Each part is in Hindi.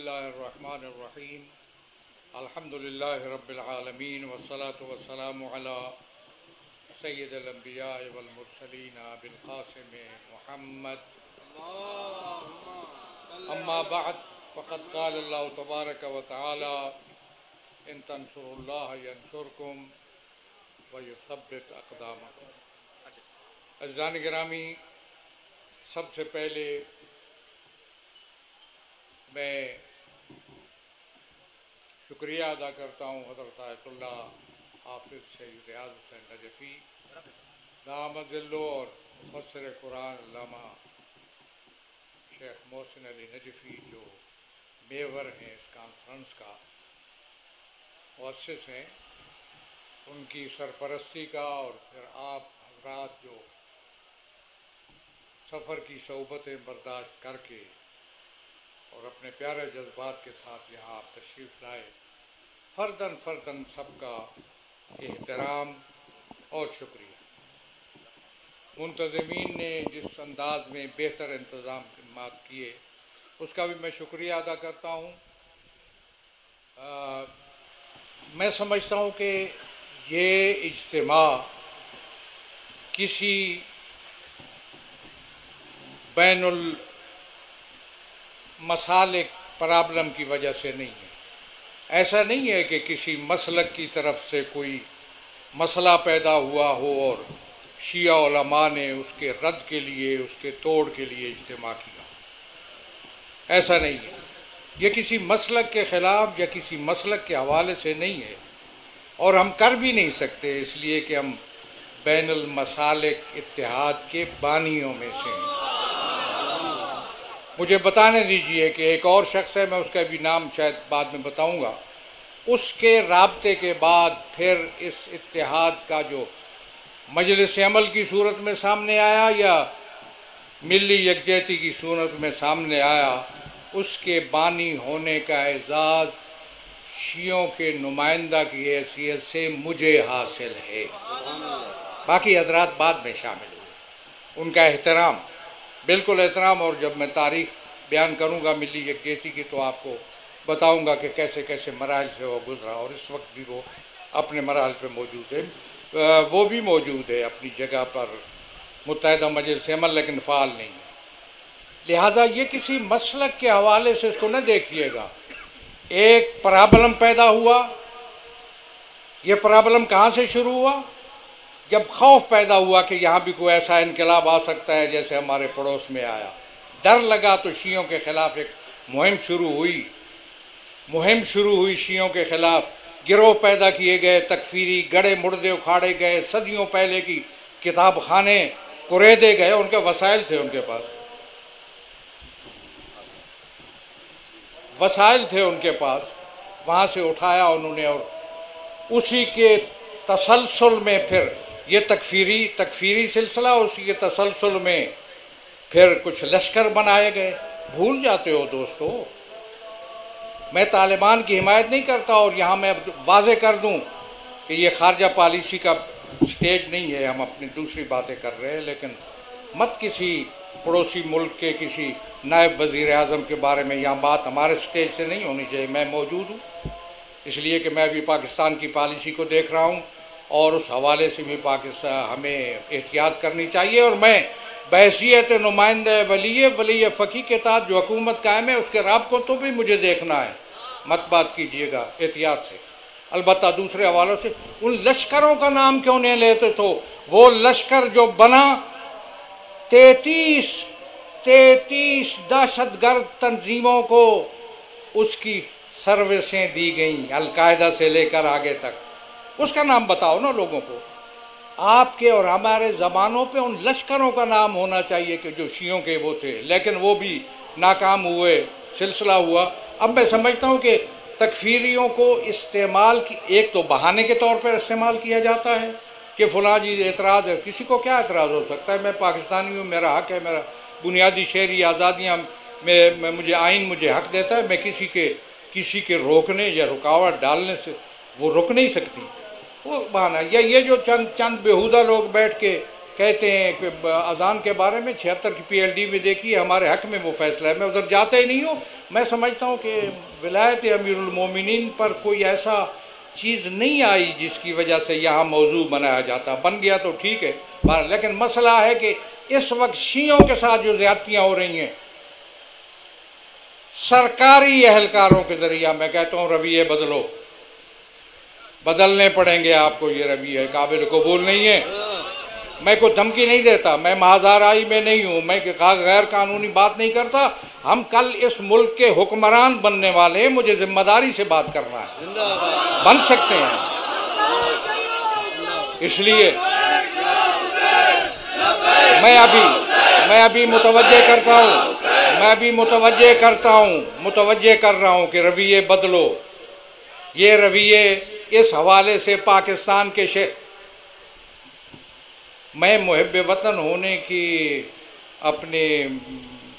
बिस्मिल्लाहिर्रहमानिर्रहीम अल्हम्दुलिल्लाहि रब्बिल आलमीन वस्सलातु वस्सलामु अला सय्यिदिल अंबिया वल मुरसलीन अबिल क़ासिम मुहम्मद अम्मा बअद फ़क़द क़ाल अल्लाहु तबारक व तआला इन तंसुरुल्लाह यंसुरकुम व युसब्बित अक़दामकुम। अज़ीज़ान गिरामी, सबसे पहले मैं शुक्रिया अदा करता हूँ हज़रत आयतुल्लाह हाफ़िज़ सैयद रियाज़ हुसैन नजफ़ी दामदिल्लो और मुफ़स्सिर कुरान अल्लामा शेख मोहसिन अली नजफ़ी जो मेवर हैं इस कॉन्फ्रेंस का मुअस्सिस हैं, उनकी सरपरस्ती का और फिर आप हज़रात जो सफ़र की सोबतें बर्दाश्त करके और अपने प्यारे जज्बात के साथ यहाँ आप तशरीफ़ लाए, फ़र्दन फ़र्दन सबका एहतराम और शुक्रिया। मुंतज़मीन ने जिस अंदाज में बेहतर इंतज़ाम किए उसका भी मैं शुक्रिया अदा करता हूँ। मैं समझता हूँ कि ये इज्तिमा किसी बैनुल मसालिक प्रॉब्लम की वजह से नहीं है। ऐसा नहीं है कि किसी मसलक की तरफ से कोई मसला पैदा हुआ हो और शिया उलमा ने उसके रद्द के लिए, उसके तोड़ के लिए इज्तिमा किया। ऐसा नहीं है। ये किसी मसलक के ख़िलाफ़ या किसी मसलक के हवाले से नहीं है और हम कर भी नहीं सकते, इसलिए कि हम बैनुल मसालिक इत्तेहाद के बानियों में से हैं। मुझे बताने दीजिए कि एक और शख्स है, मैं उसका भी नाम शायद बाद में बताऊंगा, उसके राब्ते के बाद फिर इस इत्तेहाद का जो मजलिस अमल की सूरत में सामने आया या मिली यकजहती की सूरत में सामने आया, उसके बानी होने का एजाज़ शियों के नुमाइंदा की हैसियत से मुझे हासिल है। बाकी हजरात बाद में शामिल हुए, उनका एहतराम, बिल्कुल एहतराम। और जब मैं तारीख़ बयान करूँगा मिली यकजहती की तो आपको बताऊँगा कि कैसे कैसे मराहल से वो गुज़रा और इस वक्त भी वो अपने मराहल पर मौजूद है। वो भी मौजूद है अपनी जगह पर मुत्तहिदा मजलिस अमल, लेकिन फ़ाल नहीं है। लिहाजा ये किसी मसलक के हवाले से इसको न देखिएगा। एक प्रॉब्लम पैदा हुआ, ये प्रॉब्लम कहाँ से शुरू हुआ? जब खौफ पैदा हुआ कि यहाँ भी कोई ऐसा इनकलाब आ सकता है जैसे हमारे पड़ोस में आया। डर लगा तो शियों के ख़िलाफ़ एक मुहिम शुरू हुई शियों के ख़िलाफ़। गिरोह पैदा किए गए, तकफीरी गड़े मुर्दे उखाड़े गए, सदियों पहले की किताब खाने कुरेदे गए। उनके वसाइल थे, उनके पास वसाइल थे, उनके पास वहाँ से उठाया उन्होंने और उसी के तसलसल में फिर ये तकफीरी सिलसिला, उसी के तसलसल में फिर कुछ लश्कर बनाए गए। भूल जाते हो दोस्तों, मैं तालिबान की हिमायत नहीं करता और यहाँ मैं वाज़े कर दूँ कि ये खारजा पॉलिसी का स्टेज नहीं है, हम अपनी दूसरी बातें कर रहे हैं। लेकिन मत किसी पड़ोसी मुल्क के किसी नायब वज़ीर आज़म के बारे में यहाँ बात हमारे स्टेज से नहीं होनी चाहिए। मैं मौजूद हूँ इसलिए कि मैं भी पाकिस्तान की पॉलिसी को देख रहा हूँ और उस हवाले से भी पाकिस्तान हमें एहतियात करनी चाहिए। और मैं बहैसियत नुमाइंदा वली फ़की के तहत जो हुकूमत कायम है उसके राब को तो भी मुझे देखना है, मत बात कीजिएगा एहतियात से। अलबत्ता दूसरे हवालों से उन लश्करों का नाम क्यों नहीं लेते? तो वो लश्कर जो बना 33 दहशतगर्द तंजीमों को उसकी सर्विसें दी गई, अलकायदा से लेकर आगे तक। उसका नाम बताओ ना लोगों को। आपके और हमारे ज़बानों पे उन लश्करों का नाम होना चाहिए कि जो शियों के वो थे, लेकिन वो भी नाकाम हुए, सिलसिला हुआ। अब मैं समझता हूँ कि तकफीरियों को इस्तेमाल की एक तो बहाने के तौर पर इस्तेमाल किया जाता है कि फ़लाँ जी एतराज़ है। किसी को क्या एतराज़ हो सकता है? मैं पाकिस्तानी हूँ, मेरा हक़ है, मेरा बुनियादी शहरी आज़ादियाँ में मुझे आइन मुझे हक़ देता है। मैं किसी के रोकने या रुकावट डालने से वो रुक नहीं सकती, वो बहाना। या ये जो चंद बेहुदा लोग बैठ के कहते हैं कि अज़ान के बारे में 76 की PLD में देखिए हमारे हक़ में वो फैसला है। मैं उधर जाता ही नहीं हूँ, मैं समझता हूँ कि विलायत अमीरुल मोमिनीन पर कोई ऐसा चीज़ नहीं आई जिसकी वजह से यहाँ मौजू बनाया जाता। बन गया तो ठीक है, लेकिन मसला है कि इस वक्त शियों के साथ जो ज़्यादतियाँ हो रही हैं सरकारी एहलकारों के ज़रिए, मैं कहता हूँ रवैये बदलो, बदलने पड़ेंगे आपको। ये रवैये काबिल कबूल नहीं है। मैं कोई धमकी नहीं देता, मैं महाजाराई में नहीं हूँ, मैं गैर कानूनी बात नहीं करता। हम कल इस मुल्क के हुक्मरान बनने वाले हैं, मुझे जिम्मेदारी से बात करना है, बन सकते हैं। इसलिए मैं अभी मुतवज्जे कर रहा हूँ कि रवैये बदलो। ये रवैये इस हवाले से पाकिस्तान के मैं मुहिब वतन होने की अपने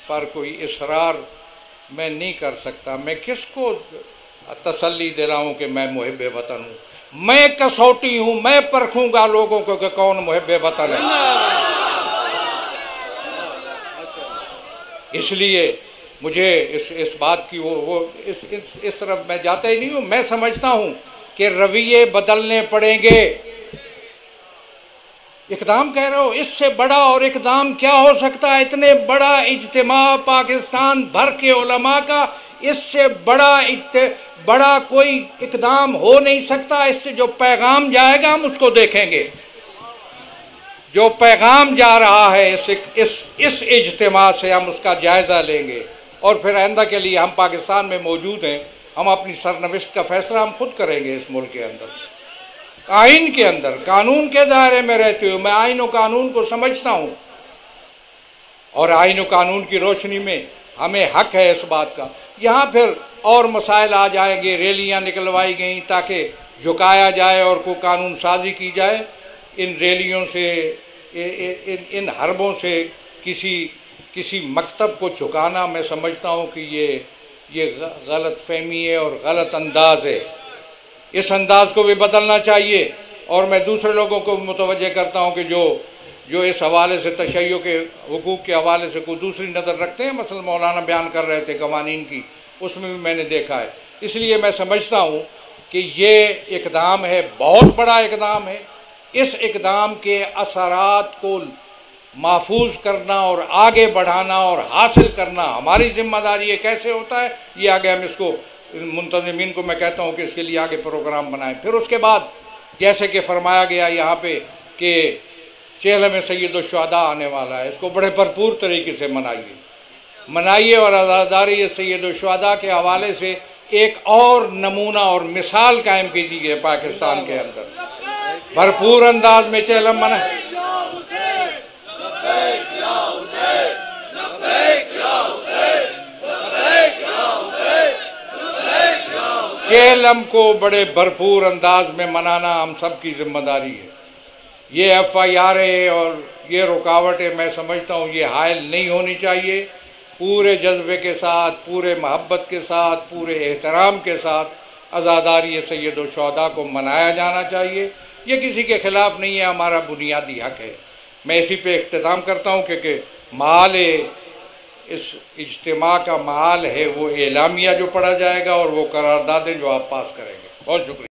पर कोई इसरार मैं नहीं कर सकता। मैं किसको तसल्ली दिलाऊं कि मैं मुहिब वतन हूँ? मैं कसौटी हूँ, मैं परखूंगा लोगों को कि कौन मुहिब वतन है। इसलिए मुझे इस बात की इस तरफ मैं जाता ही नहीं हूँ। मैं समझता हूँ कि रवैये बदलने पड़ेंगे। इक़दाम कह रहे हो, इससे बड़ा और इक़दाम क्या हो सकता है? इतने बड़ा इज्तिमा पाकिस्तान भर के उलमा का, इससे बड़ा कोई इक़दाम हो नहीं सकता। इससे जो पैगाम जाएगा हम उसको देखेंगे। जो पैगाम जा रहा है इस इज्तिमा से हम उसका जायज़ा लेंगे और फिर आइंदा के लिए हम पाकिस्तान में मौजूद हैं। हम अपनी सरनविश्त का फैसला हम खुद करेंगे इस मुल्क के अंदर, आइन के अंदर, कानून के दायरे में रहते हुए। मैं आइन और कानून को समझता हूँ और आइन और कानून की रोशनी में हमें हक है इस बात का। यहाँ फिर और मसाइल आ जाएंगे, रैलियाँ निकलवाई गई ताकि झुकाया जाए और कोई कानून साजी की जाए। इन रैलियों से, इन हरबों से किसी मकतब को झुकाना, मैं समझता हूँ कि ये गलत फहमी है और गलत अंदाज है। इस अंदाज को भी बदलना चाहिए। और मैं दूसरे लोगों को मुतवज्जे करता हूँ कि जो इस हवाले से तशय्युअ के हुकूक के हवाले से कोई दूसरी नज़र रखते हैं, मसलन मौलाना बयान कर रहे थे कवानीन की, उसमें भी मैंने देखा है। इसलिए मैं समझता हूँ कि ये इक़दाम है, बहुत बड़ा इक़दाम है। इस इक़दाम के असरात को महफूज करना और आगे बढ़ाना और हासिल करना हमारी ज़िम्मेदारी है। कैसे होता है ये आगे हम इसको मुंतज़िमीन को मैं कहता हूँ कि इसके लिए आगे प्रोग्राम बनाएं। फिर उसके बाद जैसे कि फरमाया गया यहाँ पे कि चेहलम सैयदुश्शुहदा आने वाला है, इसको बड़े भरपूर तरीके से मनाइए और आज़ादारी सैयदुश्शुहदा के हवाले से एक और नमूना और मिसाल कायम कीजिए है पाकिस्तान के अंदर। भरपूर अंदाज में चेहलम मनाए। चेहलम को बड़े भरपूर अंदाज में मनाना हम सब की जिम्मेदारी है। ये FIR और ये रुकावटें मैं समझता हूँ ये हायल नहीं होनी चाहिए। पूरे जज्बे के साथ, पूरे मोहब्बत के साथ, पूरे एहतराम के साथ आज़ादारी सैयदुश्शुहदा को मनाया जाना चाहिए। ये किसी के ख़िलाफ़ नहीं है, हमारा बुनियादी हक है। मैं इसी पे इख्तिताम करता हूँ क्योंकि माल इस इज्तिमा का माल है वो एलामिया जो पढ़ा जाएगा और वो करारदादें जो आप पास करेंगे। बहुत शुक्रिया।